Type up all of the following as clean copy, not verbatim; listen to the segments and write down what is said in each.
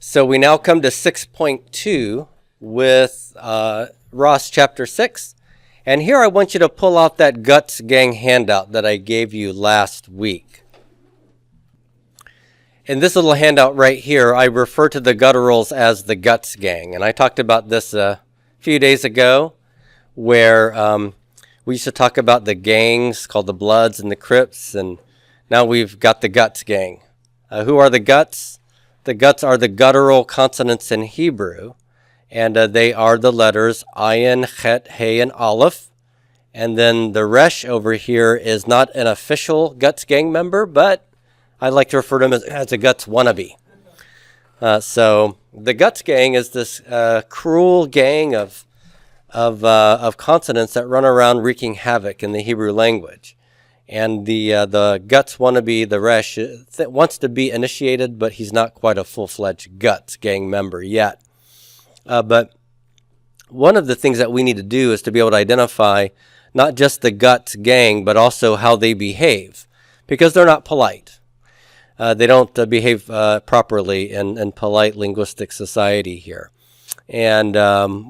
So we now come to 6.2 with Ross chapter 6. And here I want you to pull out that Guts Gang handout that I gave you last week. In this little handout right here, I refer to the gutturals as the Guts Gang. And I talked about this a few days ago, where we used to talk about the gangs called the Bloods and the Crips, and now we've got the Guts Gang. Who are the Guts? The Guts are the guttural consonants in Hebrew, and they are the letters Ayin, Chet, Hey, and Aleph. And then the Resh over here is not an official Guts Gang member, but I like to refer to him as a Guts wannabe. So the Guts Gang is this cruel gang of consonants that run around wreaking havoc in the Hebrew language. And the Guts wannabe, the Resh, wants to be initiated, but he's not quite a full-fledged Guts Gang member yet. But one of the things that we need to do is to be able to identify not just the Guts Gang, but also how they behave, because they're not polite. They don't behave properly in polite linguistic society here. And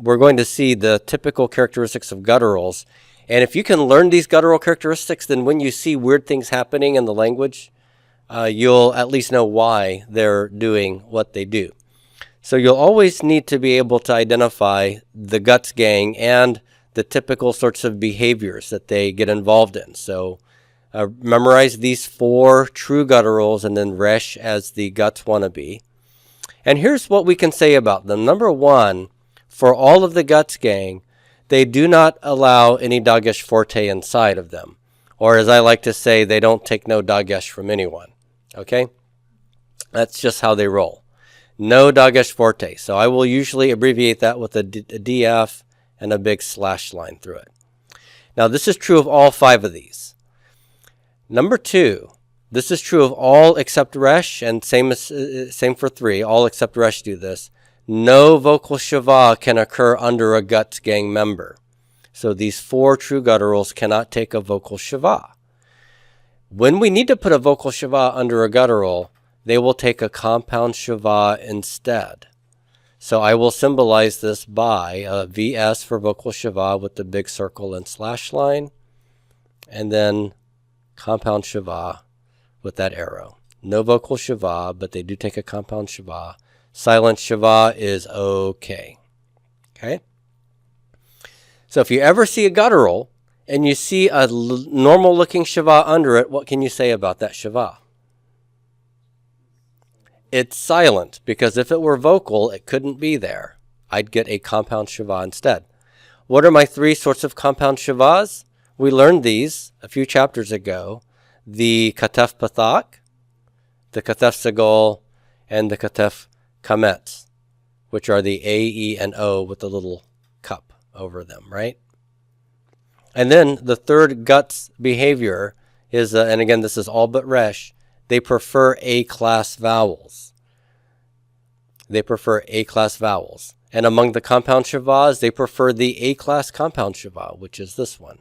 we're going to see the typical characteristics of gutturals. And if you can learn these guttural characteristics, then when you see weird things happening in the language, you'll at least know why they're doing what they do. So you'll always need to be able to identify the Guts Gang and the typical sorts of behaviors that they get involved in. So memorize these 4 true gutturals and then Resh as the Guts wannabe. And here's what we can say about them. Number 1, for all of the Guts Gang, they do not allow any Dagesh forte inside of them. Or as I like to say, they don't take no Dagesh from anyone. Okay? That's just how they roll. No Dagesh forte. So I will usually abbreviate that with a DF and a big slash line through it. Now this is true of all 5 of these. Number 2, this is true of all except Resh, and same for 3. All except Resh do this. No vocal shava can occur under a Guts Gang member. So these 4 true gutturals cannot take a vocal shava. When we need to put a vocal shava under a guttural, they will take a compound shava instead. So I will symbolize this by a VS for vocal shava with the big circle and slash line, and then compound shava with that arrow. No vocal shava, but they do take a compound shava. Silent shava is okay. Okay? So if you ever see a guttural and you see a normal looking shava under it, what can you say about that shava? It's silent, because if it were vocal, it couldn't be there. I'd get a compound shava instead. What are my 3 sorts of compound shavas? We learned these a few chapters ago. The katef pathak, the katef sagol, and the katef kametz, which are the A, E, and O with the little cup over them, right? And then the third Guts behavior is, and again, this is all but Resh, they prefer A-class vowels. They prefer A-class vowels. And among the compound shavas, they prefer the A-class compound shava, which is this one.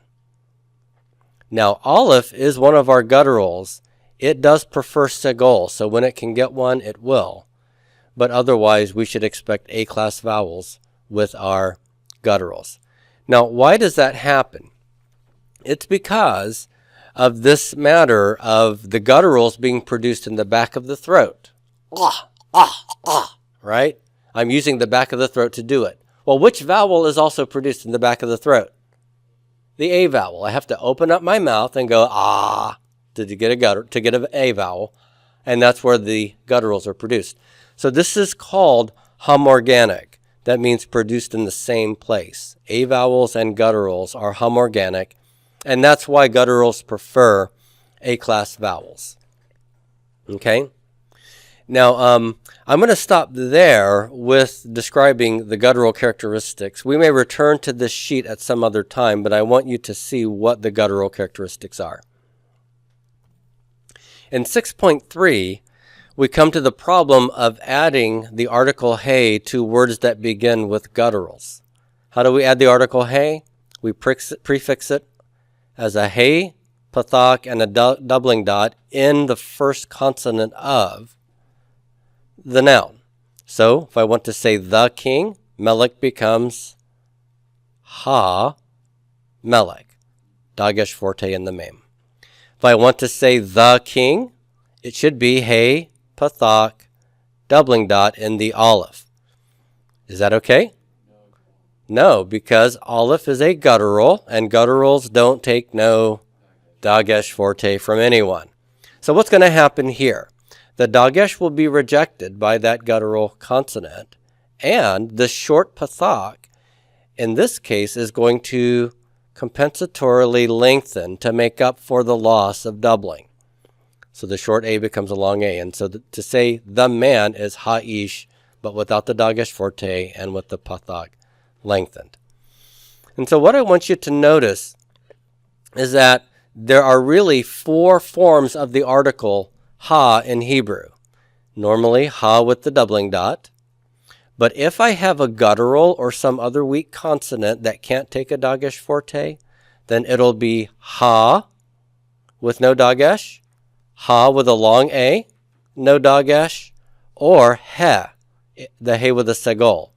Now, Aleph is one of our gutturals. It does prefer segol, so when it can get one, it will. But otherwise, we should expect A-class vowels with our gutturals. Now, why does that happen? It's because of this matter of the gutturals being produced in the back of the throat. Right? I'm using the back of the throat to do it. Well, which vowel is also produced in the back of the throat? The A vowel. I have to open up my mouth and go to get an A vowel, and that's where the gutturals are produced. So this is called homorganic. That means produced in the same place. A vowels and gutturals are homorganic, and that's why gutturals prefer A-class vowels. Okay? Now, I'm going to stop there with describing the guttural characteristics. We may return to this sheet at some other time, but I want you to see what the guttural characteristics are. In 6.3, we come to the problem of adding the article hey to words that begin with gutturals. How do we add the article hey? We prefix it as a hey, pathak, and a doubling dot in the first consonant of the noun. So if I want to say the king, melek becomes ha melek, dagesh forte in the mem. If I want to say the king, it should be hey pathak doubling dot in the aleph. Is that okay? No, because aleph is a guttural, and gutturals don't take no dagesh forte from anyone. So what's going to happen here? The dagesh will be rejected by that guttural consonant, and the short pathak, in this case, is going to compensatorily lengthen to make up for the loss of doubling. So the short A becomes a long A, and so to say the man is ha'ish, but without the dagesh forte and with the pathak lengthened. And so what I want you to notice is that there are really 4 forms of the article ha in Hebrew. Normally ha with the doubling dot, but if I have a guttural or some other weak consonant that can't take a dagesh forte, then it'll be ha with no dagesh, ha with a long A, no dagesh, or he, the he with a segol,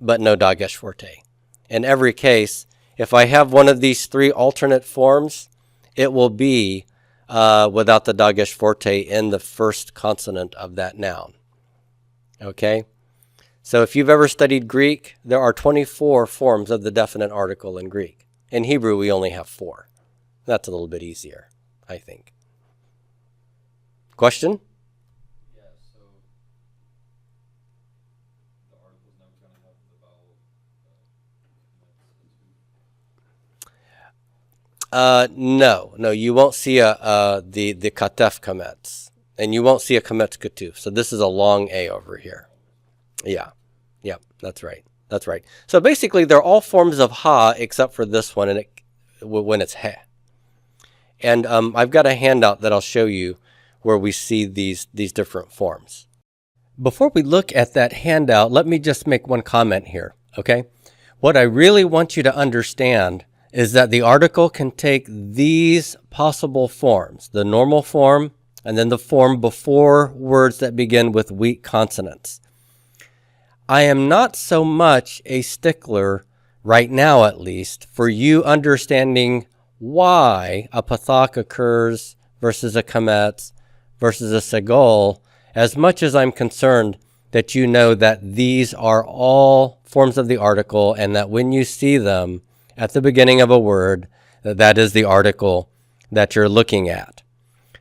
but no dagesh forte. In every case, if I have one of these 3 alternate forms, it will be without the dagesh forte in the first consonant of that noun. Okay? So if you've ever studied Greek, there are 24 forms of the definite article in Greek. In Hebrew, we only have 4. That's a little bit easier, I think. Question? Yeah, so the article's never going to have the vowel No, you won't see the katef kametz, and you won't see a kametz ketuf. So this is a long A over here. Yeah, that's right. So basically, they're all forms of ha except for this one, and when it's he. And I've got a handout that I'll show you where we see these different forms. Before we look at that handout, let me just make one comment here, okay? What I really want you to understand is that the article can take these possible forms, the normal form, and then the form before words that begin with weak consonants. I am not so much a stickler, right now at least, for you understanding why a pathak occurs versus a kametz versus a segol, as much as I'm concerned that you know that these are all forms of the article, and that when you see them at the beginning of a word, that is the article that you're looking at.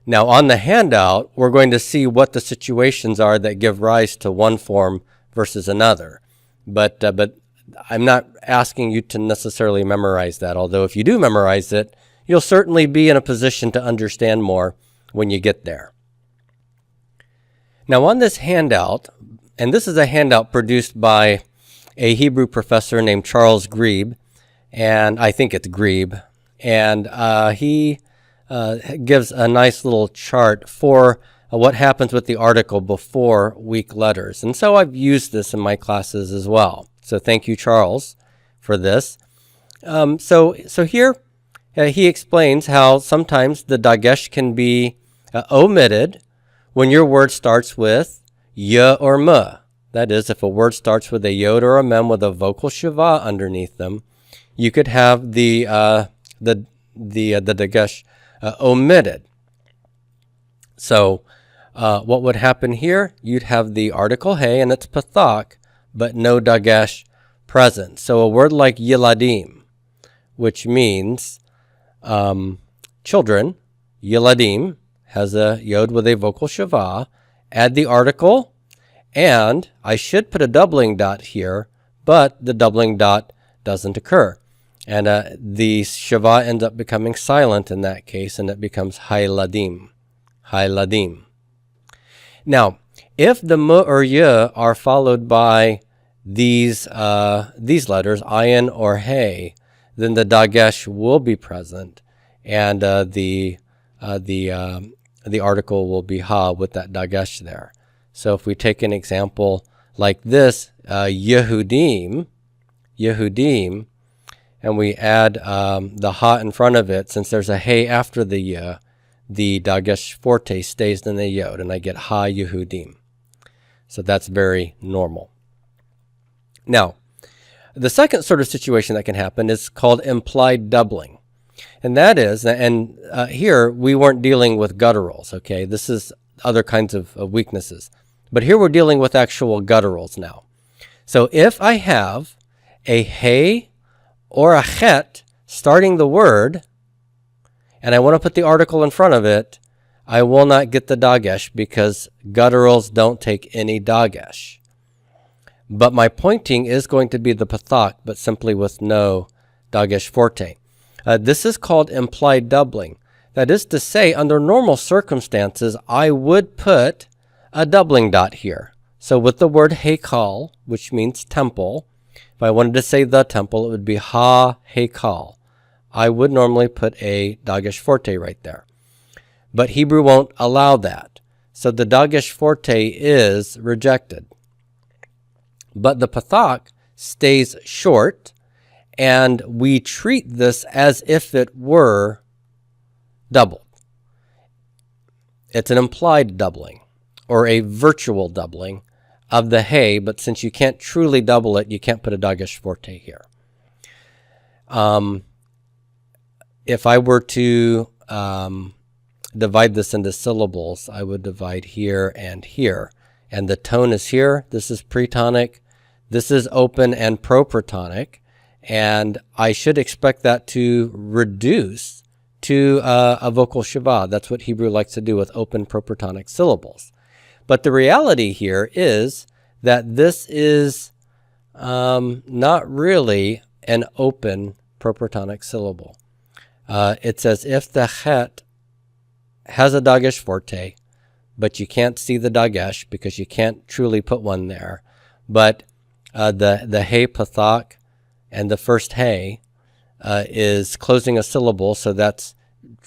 Now on the handout, we're going to see what the situations are that give rise to one form versus another. But I'm not asking you to necessarily memorize that, although if you do memorize it, you'll certainly be in a position to understand more when you get there. Now on this handout, and this is a handout produced by a Hebrew professor named Charles Grebe, and I think it's Grebe, and he gives a nice little chart for what happens with the article before weak letters. And so I've used this in my classes as well. So thank you, Charles, for this. So here he explains how sometimes the dagesh can be omitted when your word starts with y or m. That is, if a word starts with a yod or a mem with a vocal shiva underneath them, you could have the dagesh omitted. So what would happen here? You'd have the article hey, and it's pathak, but no dagesh present. So a word like yiladim, which means children, yiladim, has a yod with a vocal shiva. Add the article, and I should put a doubling dot here, but the doubling dot doesn't occur. And the shiva ends up becoming silent in that case, and it becomes hayladim. Hayladim. Now, if the m or y are followed by these letters, ayin or hey, then the dagesh will be present, and the article will be ha with that dagesh there. So if we take an example like this, Yehudim, and we add the ha in front of it, since there's a hey after the y, the dagesh forte stays in the yod, and I get ha Yehudim. So that's very normal. Now, the second sort of situation that can happen is called implied doubling. And that is, here we weren't dealing with gutturals, okay? This is other kinds of weaknesses. But here we're dealing with actual gutturals now. So if I have a he or a chet starting the word, and I want to put the article in front of it, I will not get the dagesh because gutturals don't take any dagesh. But my pointing is going to be the pathak, but simply with no dagesh forte. This is called implied doubling. That is to say, under normal circumstances, I would put a doubling dot here. So with the word heikal, which means temple, if I wanted to say the temple, it would be ha heikal. I would normally put a dagesh forte right there. But Hebrew won't allow that. So the dagesh forte is rejected. But the pathak stays short, and we treat this as if it were doubled. It's an implied doubling, or a virtual doubling of the hey, but since you can't truly double it, you can't put a dagesh forte here. If I were to divide this into syllables, I would divide here and here. And the tone is here. This is pretonic. This is open and proprotonic. And I should expect that to reduce to a vocal shiva. That's what Hebrew likes to do with open proprotonic syllables. But the reality here is that this is not really an open proprotonic syllable. It's as if the chet has a dagesh forte, but you can't see the dagesh because you can't truly put one there. But the hey pathak and the first hey is closing a syllable, so that's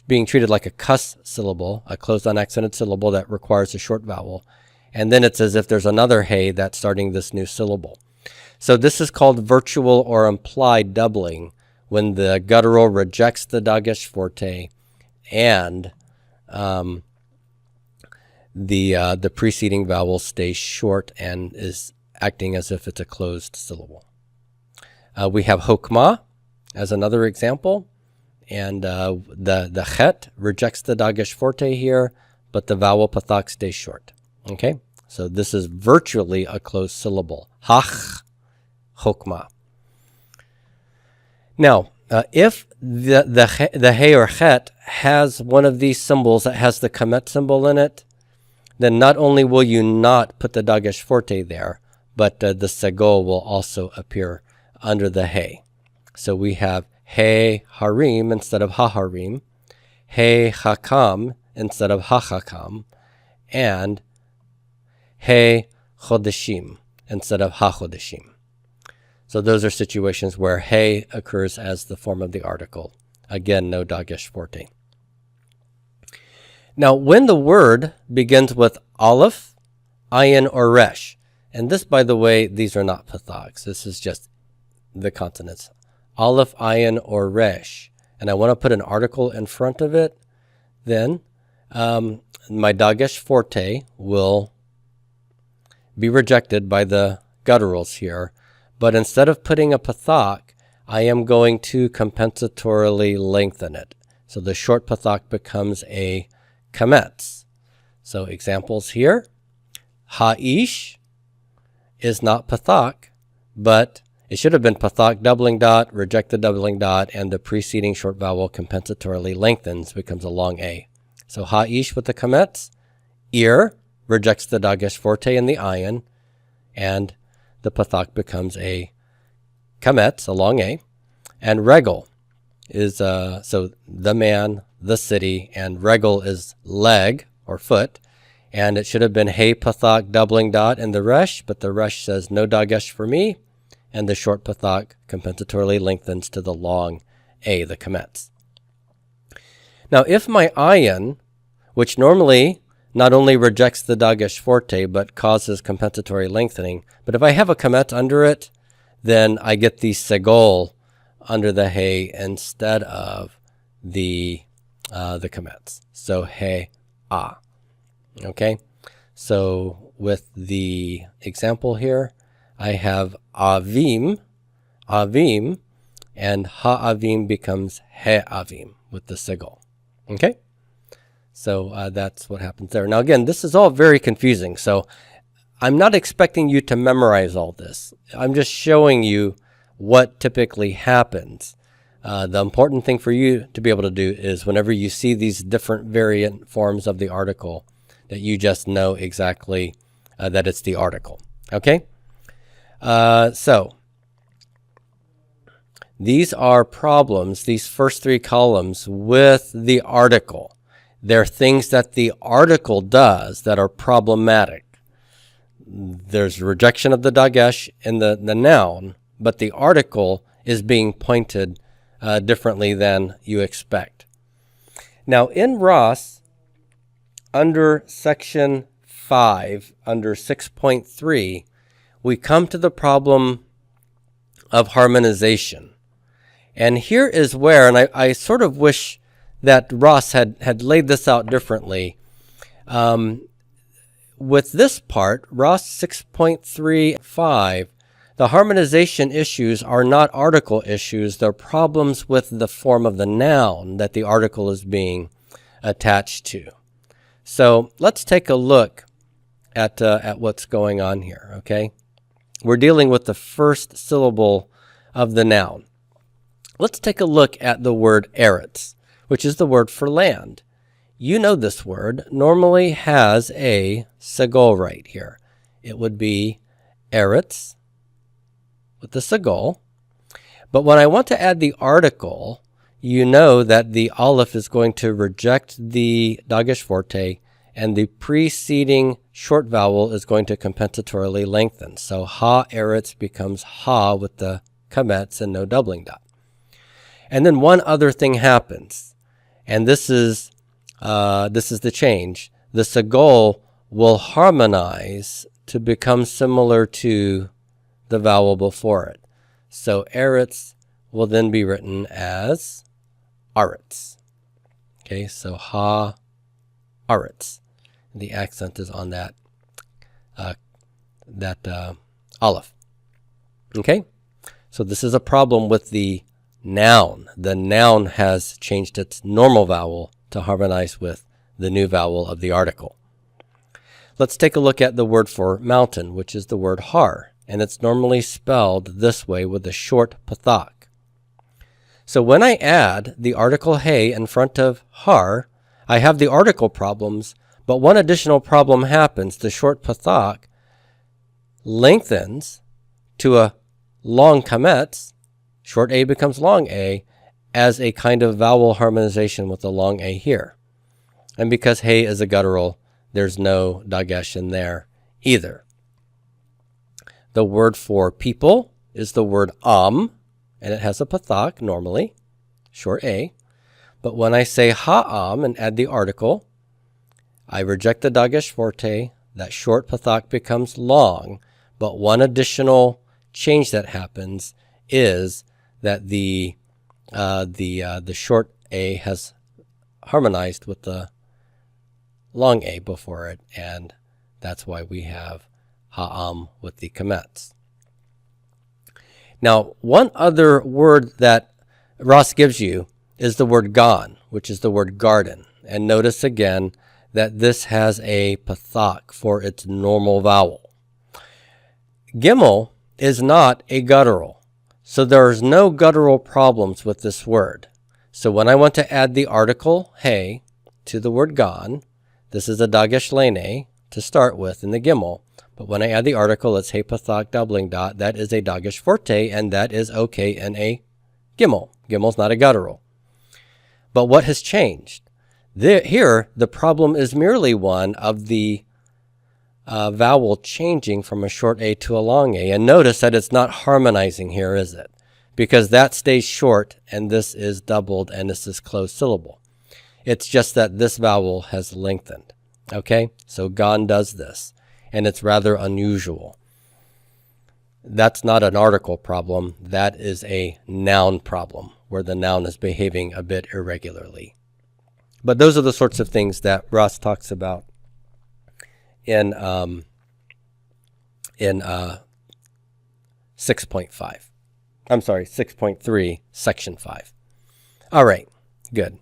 being treated like a cuss syllable, a closed unaccented syllable that requires a short vowel. And then it's as if there's another hey that's starting this new syllable. So this is called virtual or implied doubling, when the guttural rejects the dagesh forte and the preceding vowel stays short and is acting as if it's a closed syllable. We have hokmah as another example, and the chet rejects the dagesh forte here, but the vowel pathak stays short. Okay, so this is virtually a closed syllable. Hach, hokmah. Now, if the hey or chet has one of these symbols that has the kamet symbol in it, then not only will you not put the dagesh forte there, but the segol will also appear under the hey. So we have hey harim instead of ha harim, hey hakam instead of ha hakam, and hey chodeshim instead of ha chodeshim. So those are situations where hey occurs as the form of the article. Again, no dagesh forte. Now, when the word begins with aleph, ayin, or resh, and this, by the way, these are not pathaks. This is just the consonants. Aleph, ayin, or resh, and I want to put an article in front of it, then my dagesh forte will be rejected by the gutturals here. But instead of putting a pathak, I am going to compensatorily lengthen it. So the short pathak becomes a kametz. So examples here. Ha'ish is not pathak, but it should have been pathak doubling dot, reject the doubling dot, and the preceding short vowel compensatorily lengthens, becomes a long A. So ha'ish with the kametz. Ir rejects the dagesh forte and the ayin, and the pathak becomes a kametz, a long A. And regel is, so the man, the city, and regel is leg or foot. And it should have been hey pathak doubling dot in the resh, but the resh says no dagesh for me, and the short pathak compensatorily lengthens to the long A, the kametz. Now, if my ayin, which normally not only rejects the dagesh forte, but causes compensatory lengthening, but if I have a kametz under it, then I get the segol under the hey instead of the kametz. So hey ah. Okay, So with the example here, I have avim, and ha'avim becomes he'avim with the sigil. Okay? So that's what happens there. Now again, this is all very confusing. So I'm not expecting you to memorize all this. I'm just showing you what typically happens. The important thing for you to be able to do is whenever you see these different variant forms of the article, that you just know exactly that it's the article. Okay? So these are problems, these first three columns with the article. They're things that the article does that are problematic. There's rejection of the dagesh in the noun, but the article is being pointed differently than you expect. Now in Ross, under section 5, under 6.3, we come to the problem of harmonization. And here is where, and I sort of wish that Ross had laid this out differently. With this part, Ross 6.3.5, the harmonization issues are not article issues. They're problems with the form of the noun that the article is being attached to. So let's take a look at what's going on here, okay? We're dealing with the first syllable of the noun. Let's take a look at the word eretz, which is the word for land. You know this word normally has a sigil right here. It would be eretz with the sigil. But when I want to add the article, you know that the aleph is going to reject the dagesh forte, and the preceding short vowel is going to compensatorily lengthen. So ha eretz becomes ha with the kametz and no doubling dot. And then one other thing happens, and this is the change. The sigil will harmonize to become similar to the vowel before it. So eretz will then be written as aretz. Okay, so ha aretz. The accent is on that aleph. Okay, so this is a problem with the noun. The noun has changed its normal vowel to harmonize with the new vowel of the article. Let's take a look at the word for mountain, which is the word har, and it's normally spelled this way with a short pathak. So when I add the article hey in front of har, I have the article problems, but one additional problem happens. The short pathak lengthens to a long kametz, short a becomes long a, as a kind of vowel harmonization with the long a here. And because hey is a guttural, there's no dagesh in there either. The word for people is the word and it has a pathak normally, short a. But when I say ha'am and add the article, I reject the dagesh forte, that short pathak becomes long, but one additional change that happens is that the short a has harmonized with the long a before it, and that's why we have ha'am with the kametz. Now, one other word that Ross gives you is the word gan, which is the word garden. And notice again that this has a pathak for its normal vowel. Gimel is not a guttural, so there's no guttural problems with this word. So when I want to add the article hey to the word gan, this is a dagesh lene to start with in the gimel. But when I add the article, it's hey pathak doubling dot. That is a dagesh forte, and that is okay in a gimel. Gimel's not a guttural. But what has changed? Here, the problem is merely one of the vowel changing from a short a to a long a. And notice that it's not harmonizing here, is it? Because that stays short, and this is doubled, and this is closed syllable. It's just that this vowel has lengthened. Okay? So gan does this, and it's rather unusual. That's not an article problem. That is a noun problem, where the noun is behaving a bit irregularly. But those are the sorts of things that Ross talks about in 6.5. I'm sorry, 6.3, section 5. All right, good.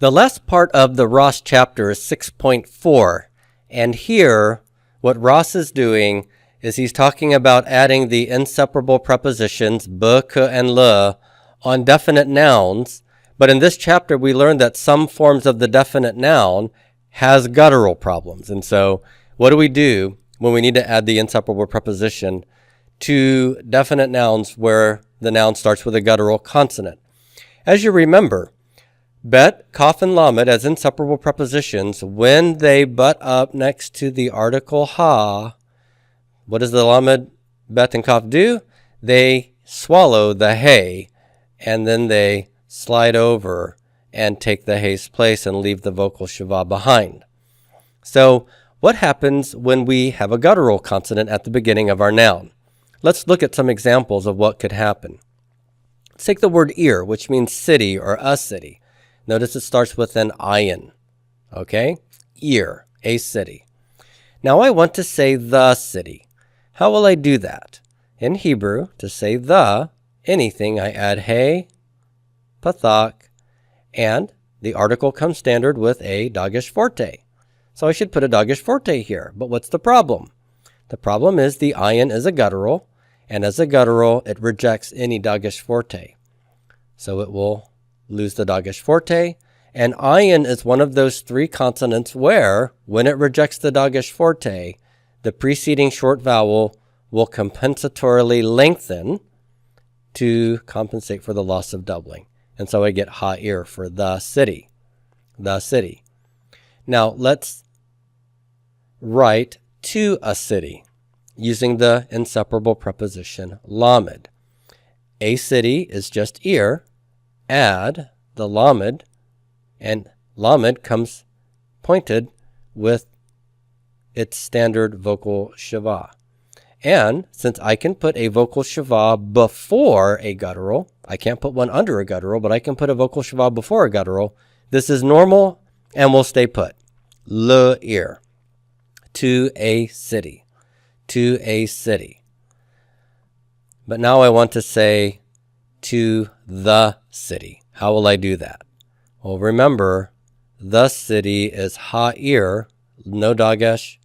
The last part of the Ross chapter is 6.4, and here what Ross is doing is he's talking about adding the inseparable prepositions be, que, and le on definite nouns, but in this chapter we learned that some forms of the definite noun has guttural problems. And so what do we do when we need to add the inseparable preposition to definite nouns where the noun starts with a guttural consonant? As you remember, bet, kaf, and lamed as inseparable prepositions, when they butt up next to the article ha, what does the lamed, bet, and kaf do? They swallow the hey, and then they slide over and take the hey's place and leave the vocal shava behind. So what happens when we have a guttural consonant at the beginning of our noun? Let's look at some examples of what could happen. Let's take the word ear, which means city or a city. Notice it starts with an ayin, okay? Ear, a city. Now I want to say the city. How will I do that? In Hebrew, to say the, anything, I add hey, pathak, and the article comes standard with a dagesh forte. So I should put a dagesh forte here. But what's the problem? The problem is the ayin is a guttural, and as a guttural, it rejects any dagesh forte. So it will lose the dagesh forte, and ayin is one of those three consonants where, when it rejects the dagesh forte, the preceding short vowel will compensatorily lengthen to compensate for the loss of doubling. And so I get ha'ir for the city. The city. Now let's write to a city using the inseparable preposition lamed. A city is just ear. Add the lamed, and lamed comes pointed with its standard vocal shava. And since I can put a vocal shava before a guttural, I can't put one under a guttural, but I can put a vocal shava before a guttural, this is normal and will stay put. Le ear. To a city. To a city. But now I want to say to the city. How will I do that? Well, remember, the city is ha'ir, no dagesh,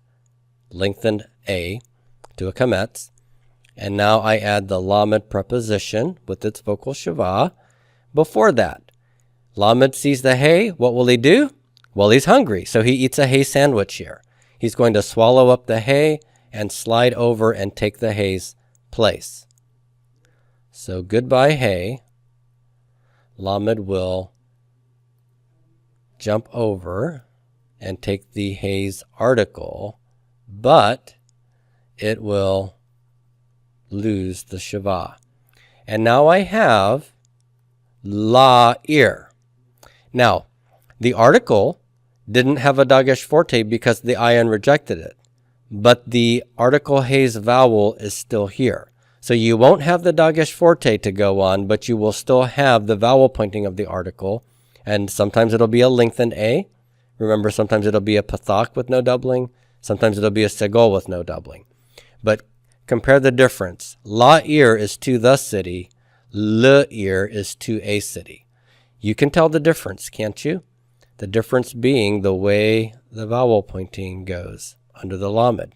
lengthened a, to a kametz. And now I add the lamed preposition with its vocal shava before that. Lamed sees the hay. What will he do? Well, he's hungry, so he eats a hay sandwich here. He's going to swallow up the hay and slide over and take the hay's place. So goodbye hay. Lamed will jump over and take the hay's article, but it will lose the shava. And now I have la ear. Now, the article didn't have a dagesh forte because the ayin rejected it, but the article hay's vowel is still here. So you won't have the dagesh forte to go on, but you will still have the vowel pointing of the article. And sometimes it'll be a lengthened a. Remember, sometimes it'll be a pathak with no doubling. Sometimes it'll be a segol with no doubling. But compare the difference. La ear is to the city. Le ear is to a city. You can tell the difference, can't you? The difference being the way the vowel pointing goes under the lamed.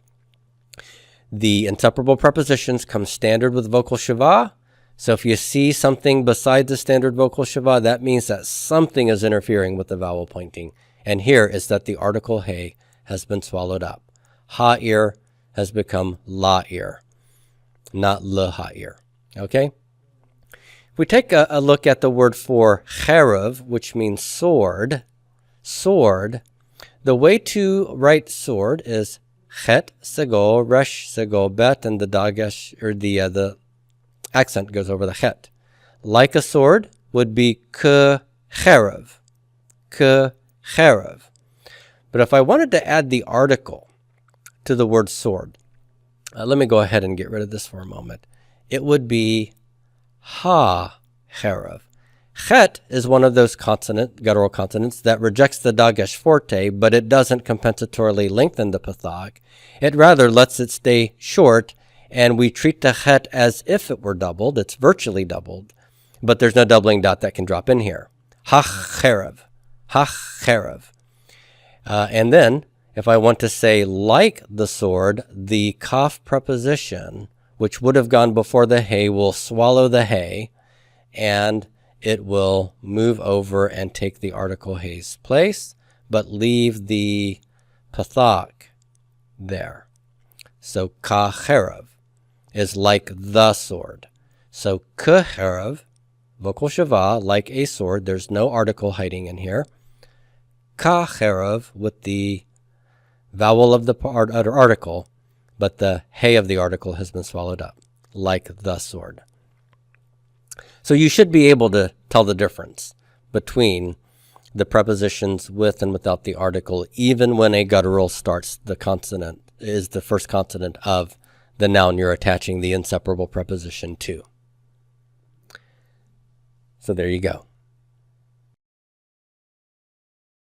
The inseparable prepositions come standard with vocal shava. So if you see something besides the standard vocal shava, that means that something is interfering with the vowel pointing. And here is that the article hey has been swallowed up. Ha'ir has become la'ir, not le-ha'ir. Okay? If we take a look at the word for cherev, which means sword, the way to write sword is chet, segol, resh, segol, bet, and the dagesh, or the accent goes over the chet. Like a sword would be ke-cherev. Ke-cherev. But if I wanted to add the article to the word sword, let me go ahead and get rid of this for a moment. It would be ha-cherev. Chet is one of those guttural consonants that rejects the dagesh forte, but it doesn't compensatorily lengthen the pathak. It rather lets it stay short, and we treat the chet as if it were doubled. It's virtually doubled, but there's no doubling dot that can drop in here. Hacherev. Hacherev. And then, if I want to say like the sword, the kaf preposition, which would have gone before the hey, will swallow the hey, and it will move over and take the article hey's place, but leave the pathak there. So kacherev is like the sword. So kacherev, vocal shava, like a sword. There's no article hiding in here. Kacherev with the vowel of the article, but the hey of the article has been swallowed up, like the sword. So you should be able to tell the difference between the prepositions with and without the article, even when a guttural starts the consonant, is the first consonant of the noun you're attaching the inseparable preposition to. So there you go.